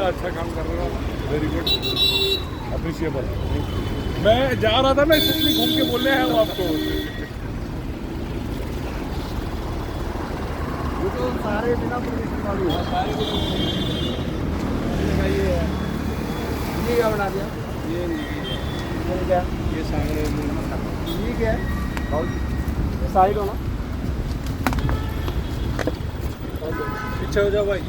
अच्छा काम कर रहे हो, वेरी गुड, अप्रिशिएबल। मैं जा रहा था, मैं इसलिए घूम के बोलने आया हूँ आपको। वो तो सारे बिना परमिशन वाले हैं, सारे ये क्या बना दिया? ये क्या? ये सामने ये क्या है? साइड हो ना, पीछे हो जाओ भाई।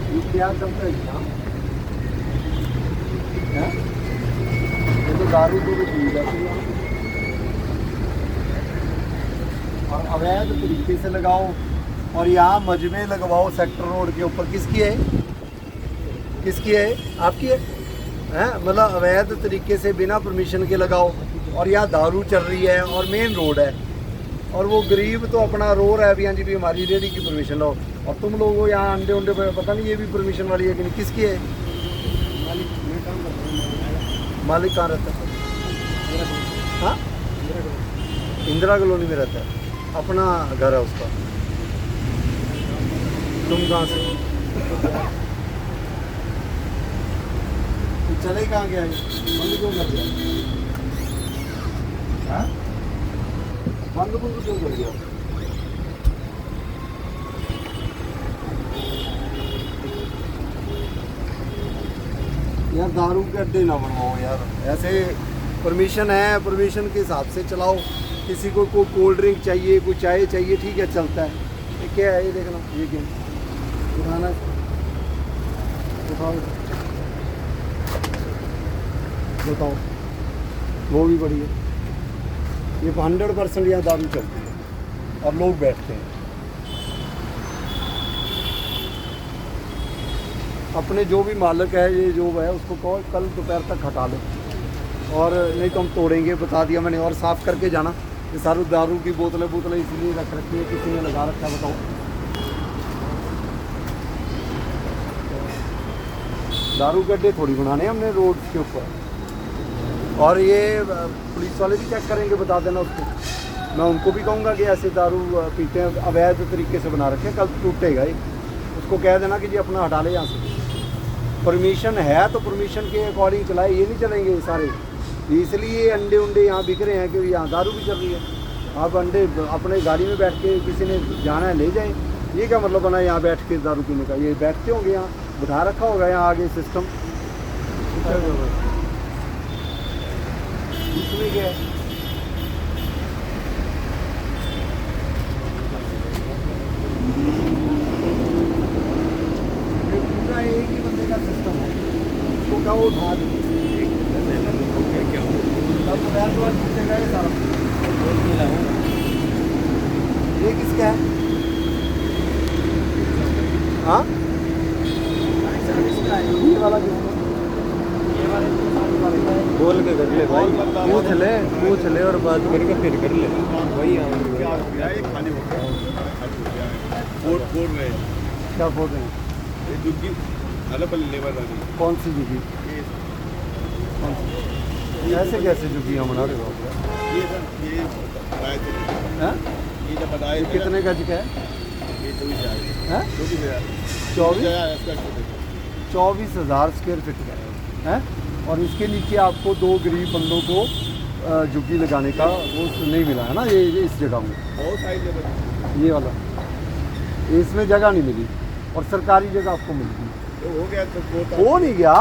ये क्या चलता है यहाँ? हैं? ये तो दारू तो पी जाती है और अवैध तरीके से लगाओ, और यहाँ मजमे लगवाओ सेक्टर रोड के ऊपर। किसकी है? किसकी है? आपकी है? हैं? मतलब अवैध तरीके से बिना परमिशन के लगाओ, और यहाँ दारू चल रही है और मेन रोड है, और वो गरीब तो अपना रो रहा है भी हाँ जी भी हमारी रेडी की परमिशन लो, और तुम लोग वो यहाँ अंडे उंडे पे पता नहीं ये भी परमिशन वाली है कि नहीं। किसकी है? मालिक कहाँ रहता है? हाँ, इंदिरा कॉलोनी में रहता है, अपना घर है उसका। तुम कहाँ से? तू चले कहाँ गया? बंद क्यों कर दिया? हाँ? बंद क्यों कर दिया? यार दारू के अड्डे ना बनवाओ यार, ऐसे परमिशन है, परमिशन के हिसाब से चलाओ। किसी को कोई कोल्ड ड्रिंक चाहिए, कोई चाय चाहिए, ठीक है चलता है। ये क्या है? ये देखना, ये क्या उठाना, उठाओ, बताओ, वो भी बढ़िया। ये 100% यहाँ दारू चलती है और लोग बैठते हैं। अपने जो भी मालिक है, ये जो है उसको कहो कल दोपहर तक हटा लो, और नहीं तो हम तोड़ेंगे, बता दिया मैंने। और साफ़ करके जाना। ये सारी दारू की बोतलें इसलिए रख रखी है, किसी ने लगा रखा है बताओ? दारू के अड्डे थोड़ी बनाने हमने रोड के ऊपर। और ये पुलिस वाले भी चेक करेंगे, बता देना उसको। मैं उनको भी कहूँगा कि ऐसे दारू पीते हैं, अवैध तरीके से बना रखे, कल टूटेगा ये। उसको कह देना कि जी अपना हटा ले यहाँ से। परमिशन है तो परमिशन के अकॉर्डिंग चलाए, ये नहीं चलेंगे ये सारे। इसलिए अंडे उंडे यहाँ बिक रहे हैं कि यहाँ दारू भी चल रही है। आप अंडे अपने गाड़ी में बैठ के किसी ने जाना है ले जाए, ये क्या मतलब बना यहाँ बैठ के दारू पीने का? ये बैठते होंगे यहाँ, बिठा रखा होगा यहाँ आगे सिस्टम। इसमें क्या है? ये पूरा एक ही बंदे का सिस्टम है, उसको क्या वो उठा दे सारा। ये किसका है? हाँ, ये वाला किसका? बोल के कर ले भाई, पूछ ले और बात करके फिर कर ले। वही क्या हो गया? ये खाली हो गया, बोल रहे हैं। क्या बोल रहे हैं? ये दुग्गी अलग अलग लेबर वाली। कौन सी जुगी? ऐसे कैसे जुगियाँ बना रहे हो? ये बताए थे। हैं? ये जब बताए थे कितने गज का है? ये 24,000 हैं? 24,000 स्क्वायर फीट का है। और इसके नीचे आपको 2 गरीब बंदों को झुग्गी लगाने का वो नहीं मिला है ना, ये इस जगह में। बहुत सारी लेबर, ये वाला इसमें जगह नहीं मिली, और सरकारी जगह आपको मिल गई। तो हो गया तो हो नहीं गया।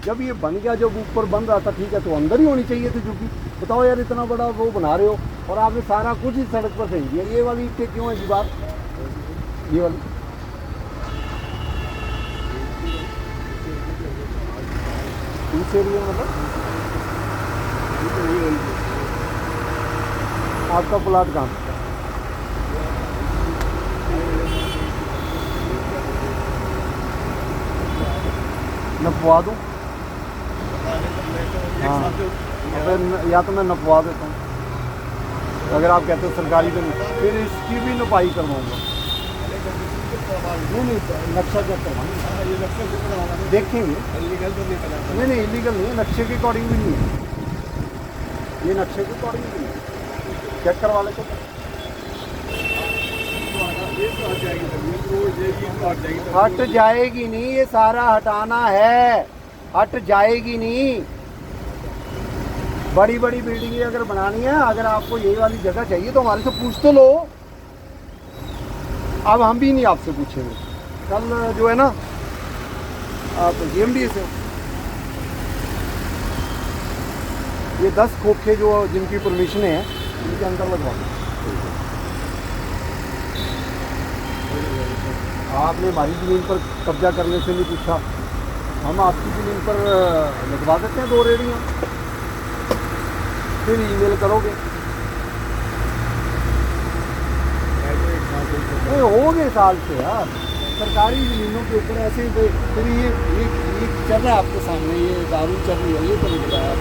जब ये बन गया, जब ऊपर बन रहा था ठीक है, तो अंदर ही होनी चाहिए थी झुग्गी। बताओ यार, इतना बड़ा वो बना रहे हो और आपने सारा कुछ ही सड़क पर फेंक दिया। ये वाली ईंटें क्यों है जी बात? ये वाली इस एरिया मतलब आपका प्लाट कहाँ है? नपवा दूँ? हाँ, फिर या तो मैं नपवा देता हूँ, अगर आप कहते हो सरकारी तो नहीं, फिर इसकी भी नपाई करवाऊँगा। नहीं, नक्शा चेक करवाना, देखेंगे। नहीं, इलीगल नहीं है, नक्शे के अकॉर्डिंग भी नहीं है, ये नक्शे के अकॉर्डिंग भी नहीं है, चेक करवा लेते। हट जाएगी नहीं, ये सारा हटाना है, हट जाएगी नहीं। बड़ी बड़ी बिल्डिंगें अगर बनानी है, अगर आपको यही वाली जगह चाहिए तो हमारे से पूछ तो लो। अब हम भी नहीं आपसे पूछेंगे। कल जो है ना आप GMD से ये 10 खोखे जो जिनकी परमिशन है इनके अंदर लगवा दो। आपने हमारी ज़मीन पर कब्जा करने से नहीं पूछा, हम आपकी ज़मीन पर लगवा देते हैं 2 रेडियाँ, फिर ईमेल करोगे। हो गए साल से यार सरकारी ज़मीनों के ऊपर ऐसे ही फिर ये चल रहा है आपके सामने, ये दारू चल रही है, ये तो नहीं बताया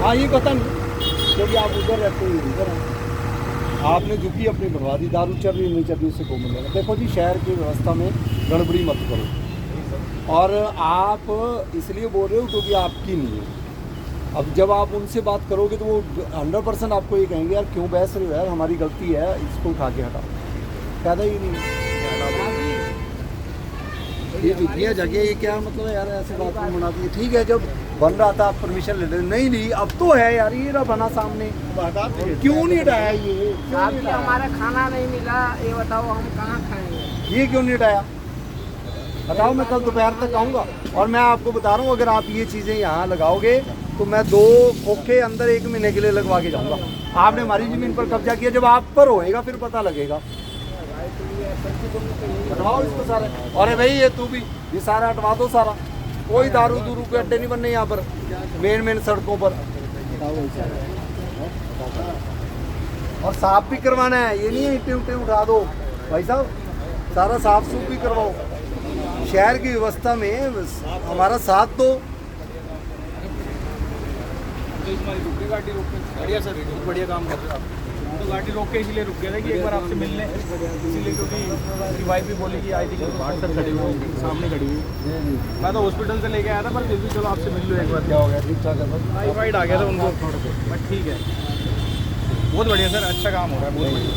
हाँ ये पता नहीं, क्योंकि आप उधर रहते हो इधर हैं। आपने झुकी अपनी बर्बादी, दारू चल रही नहीं चल रही उससे को मिलेगा। देखो जी, शहर की व्यवस्था में गड़बड़ी मत करो। और आप इसलिए बोल रहे हो क्योंकि आपकी नहीं है। अब जब आप उनसे बात करोगे तो वो 100% आपको ये कहेंगे यार क्यों बहस रहे हो यार, हमारी गलती है, इसको उठा के हटाओ। फायदा ही नहीं है। ये जितनी जगह ये क्या मतलब है यार, ऐसे बात को मना दी। ठीक है, जब बन रहा था आप परमिशन ले रहे नहीं ली, अब तो है यार, ये रहा बना सामने, क्यों नहीं हटाया ये? हमारा खाना नहीं मिला, ये बताओ हम कहाँ खाएंगे? ये क्यों नहीं हटाया? हटाओ, मैं कल दोपहर तक आऊँगा। और मैं आपको बता रहा हूँ, अगर आप ये चीज़ें यहाँ लगाओगे तो मैं 2 खोखे अंदर 1 महीने के लिए लगवा के जाऊँगा। आपने हमारी ज़मीन पर कब्जा किया, जब आप पर होएगा फिर पता लगेगा। हटवाओ इसको सारे। अरे भाई ये तू भी ये सारा हटवा दो सारा, कोई दारू दूरू के अड्डे नहीं बनने यहाँ पर, मेन सड़कों पर। और साफ भी करवाना है, ये नहीं है ईंटें उठे उठा दो भाई साहब, सारा साफ सूफ भी करवाओ। शहर की व्यवस्था में हमारा साथ दो। बढ़िया सर, बहुत बढ़िया काम कर रहे हो आप। तो गाड़ी रोक के इसीलिए रुक गया था कि एक बार आपसे मिलने, इसीलिए क्योंकि मेरी वाइफ भी बोली कि आई थी बाहर तक खड़ी हुई, सामने खड़ी हुई। मैं तो हॉस्पिटल से लेके आया था, पर फिर भी चलो आपसे मिल लो एक बार। क्या हो गया? ठीक ठाक है, टाइफाइड आ गया था उनको, बट ठीक है, बहुत बढ़िया सर, अच्छा काम हो रहा है, बहुत बढ़िया।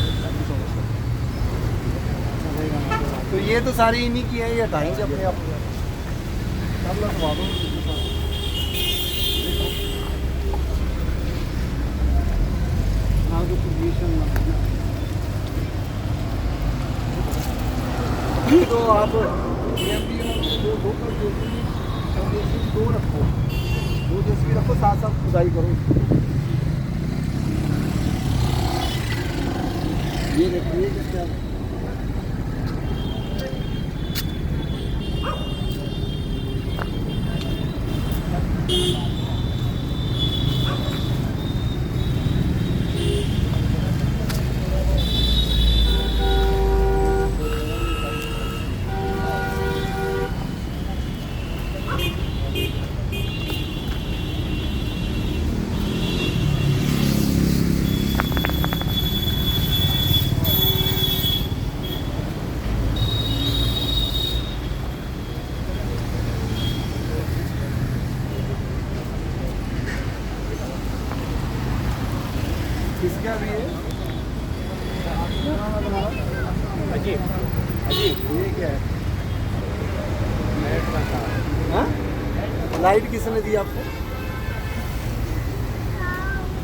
तो ये तो सारी इन्हीं की है, ये हटाएंगे अपने आप। लगवा दो तो आप दो रखो, 2 जेसीबी रखो, साथ साथ खुदाई करो। ये देखिए किसका किसका भी है? अजीब ये क्या है? हाँ? लाइट किसने दी आपको?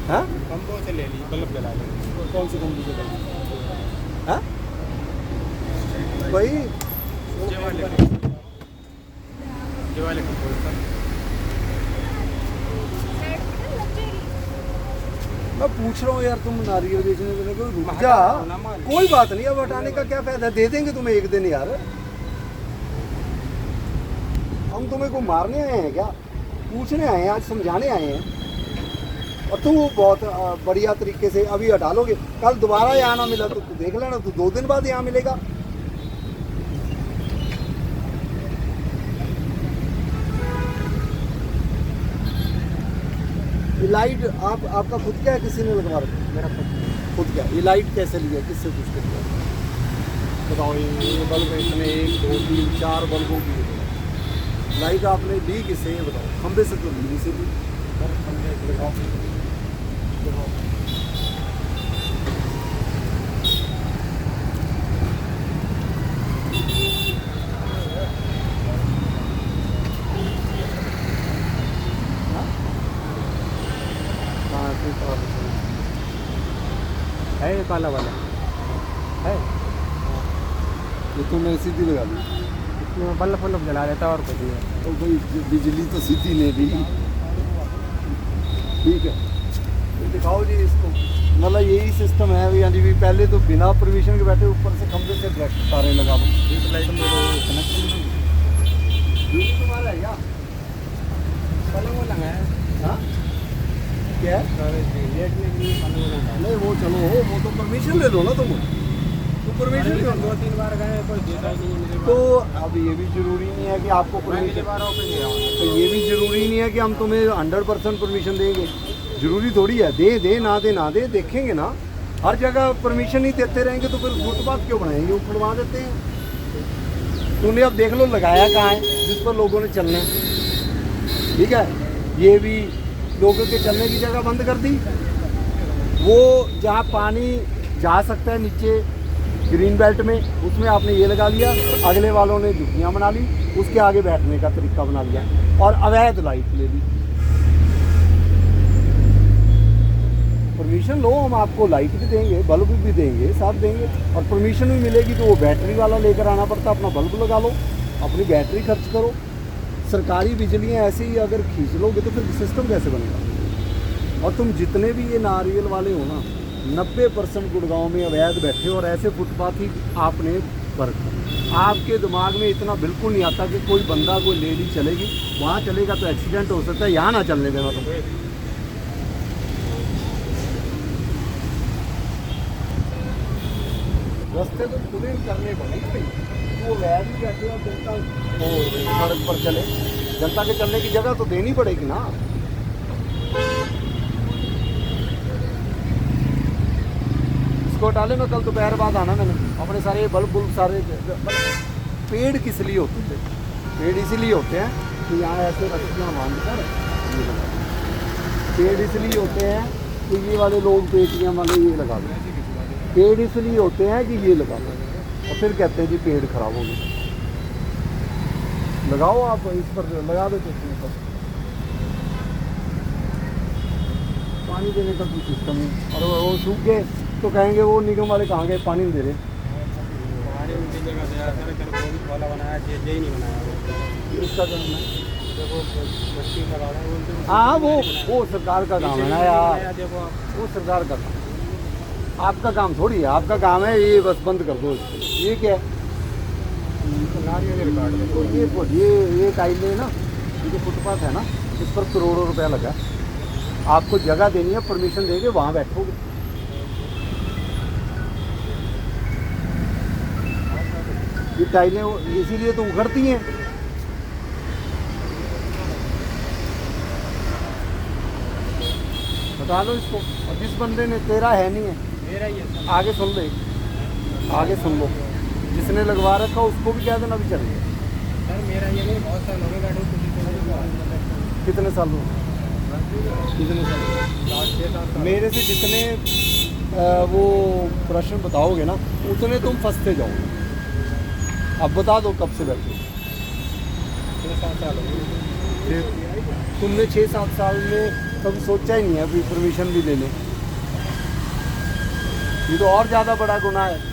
हाँ? कंपनी से ले ली, बल्ब जला ली। कौन सी कंपनी से दी? हाँ? भाई ये वाले कंपनी। मैं पूछ रहा हूँ यार, तुम नारियल बेचने देने को रुक जा, कोई बात नहीं, अब हटाने का क्या फायदा, दे देंगे तुम्हें एक दिन यार। हम तुम्हें को मारने आए हैं क्या? पूछने आए हैं, आज समझाने आए हैं। और तुम बहुत बढ़िया तरीके से अभी हटा लोगे, कल दोबारा यहाँ ना मिला तो देख लेना, तो 2 दिन बाद यहाँ मिलेगा। ये लाइट आपका खुद क्या है, किसी ने लगवा रखा? मेरा खुद क्या? ये लाइट कैसे लिया, किससे पूछ के लिया? बताओ, ये बल्ब इतने 1 2 3 4 बल्बों की लाइट आपने ली किससे, ये बताओ? खंबे से तो ली, इसी ली। बताओ हाँ ठीक है ये काला वाला है, ये तो मैं सीधी लगा दी। इसमें बल्ब बल्ब जला देता है और कुछ नहीं है। तो भाई बिजली तो सीधी नहीं दी। ठीक है, तो दिखाओ जी इसको। मतलब यही सिस्टम है यानी भी पहले तो बिना परमिशन के बैठे, ऊपर से खंभे से डायरेक्ट तारे लगा दो। स्ट्रीट लाइट में कनेक्शन ये तुम्हारा है क्या? पलंग वो लगा है, हाँ क्या है? लेटने के लिए पलंग वो लगा है। नहीं वो चलो, वो तो परमिशन ले लो ना तुम, तो परमिशन ले लो। 2-3 बार गए, कोई देता ही नहीं है मेरे तो अब ये भी जरूरी नहीं है कि आपको परमिशन, तो ये भी जरूरी नहीं है कि हम तुम्हें 100% परमिशन देंगे। जरूरी थोड़ी है, दे ना दे देखेंगे ना। हर जगह परमिशन ही देते रहेंगे तो फिर फुटपाथ क्यों बनाएंगे, उखड़वा देते हैं। तूने अब देख लो लगाया कहाँ है जिस पर लोगों ने चलना है। ठीक है, ये भी लोगों के चलने की जगह बंद कर दी। वो जहाँ पानी जा सकता है नीचे ग्रीन बेल्ट में, उसमें आपने ये लगा लिया। अगले वालों ने झुग्गियाँ बना ली, उसके आगे बैठने का तरीका बना लिया और अवैध लाइट ले ली। परमिशन लो, हम आपको लाइट भी देंगे, बल्ब भी देंगे, सब देंगे। और परमिशन भी मिलेगी तो वो बैटरी वाला लेकर आना पड़ता। अपना बल्ब लगा लो, अपनी बैटरी खर्च करो। सरकारी बिजलियाँ ऐसे ही अगर खींच लोगे तो फिर सिस्टम कैसे बनेगा। और तुम जितने भी ये नारियल वाले हो ना, 90% गुड़गांव में अवैध बैठे और ऐसे फुटपाथ ही आपने पर आपके दिमाग में इतना बिल्कुल नहीं आता कि कोई बंदा कोई लेडी चलेगी, वहाँ चलेगा तो एक्सीडेंट हो सकता है, यहाँ ना चलने देना तुम। रास्ते तो खुले करने पड़ेंगे। वो वैद भी बैठे और जनता वो सड़क पर चले, जनता के चलने की जगह तो देनी पड़ेगी ना। इसको डाले मैं कल दोपहर बाद आना, मैंने अपने सारे बल्ब बुल्ब सारे। पेड़ किस लिए होते थे? पेड़ इसीलिए होते हैं कि यहाँ ऐसे रस्सियाँ बांध कर ये लगा। पेड़ इसलिए होते हैं कि ये वाले लोग पेटियाँ वाले ये लगा दें। पेड़ इसलिए होते हैं कि ये लगा दो और फिर कहते हैं जी पेड़ खराब हो गए। लगाओ आप इस पर लगा दो, चश्मे पर पानी देने का कोई सिस्टम नहीं। और वो सूख गए तो कहेंगे वो निगम वाले कहाँ गए, पानी नहीं दे रहे। हमारे उनकी जगह से यार सर तेरे को भी वाला बनाया, जे ही नहीं बनाया। इसका काम है, जब वो बस्ती लगा रहा है उनसे हाँ वो सरकार का काम है ना यार, देखो वो सरकार का काम। आपका काम थोड़ी है, आपका काम है ये बस बंद कर दो इसको। ये क्या है? नारियल काट दे। तो ये टाइल है ना, ये जो फुटपाथ है ना, इस पर करोड़ों रुपया लगा। आपको जगह देनी है, परमिशन देंगे, वहाँ बैठोगे। ये टाइलें इसीलिए तो उखड़ती हैं। बता दो इसको। और जिस बंदे ने, तेरा है नहीं है, मेरा ही है आगे सुन लो, आगे सुन लो। जिसने लगवा रखा उसको भी कह देना भी चलेगा। सर मेरा ये नहीं, बहुत साल हो गए गाड़ी को। कितने साल हो? कितने साल? 6-7 साल। मेरे से जितने वो प्रश्न बताओगे ना उतने तुम फंसते जाओगे। अब बता दो कब से बैठे? 6-7 साल हो गए। तुमने 6-7 साल में कभी सोचा ही नहीं है अभी परमिशन भी ले लें। ये तो और ज़्यादा बड़ा गुनाह है।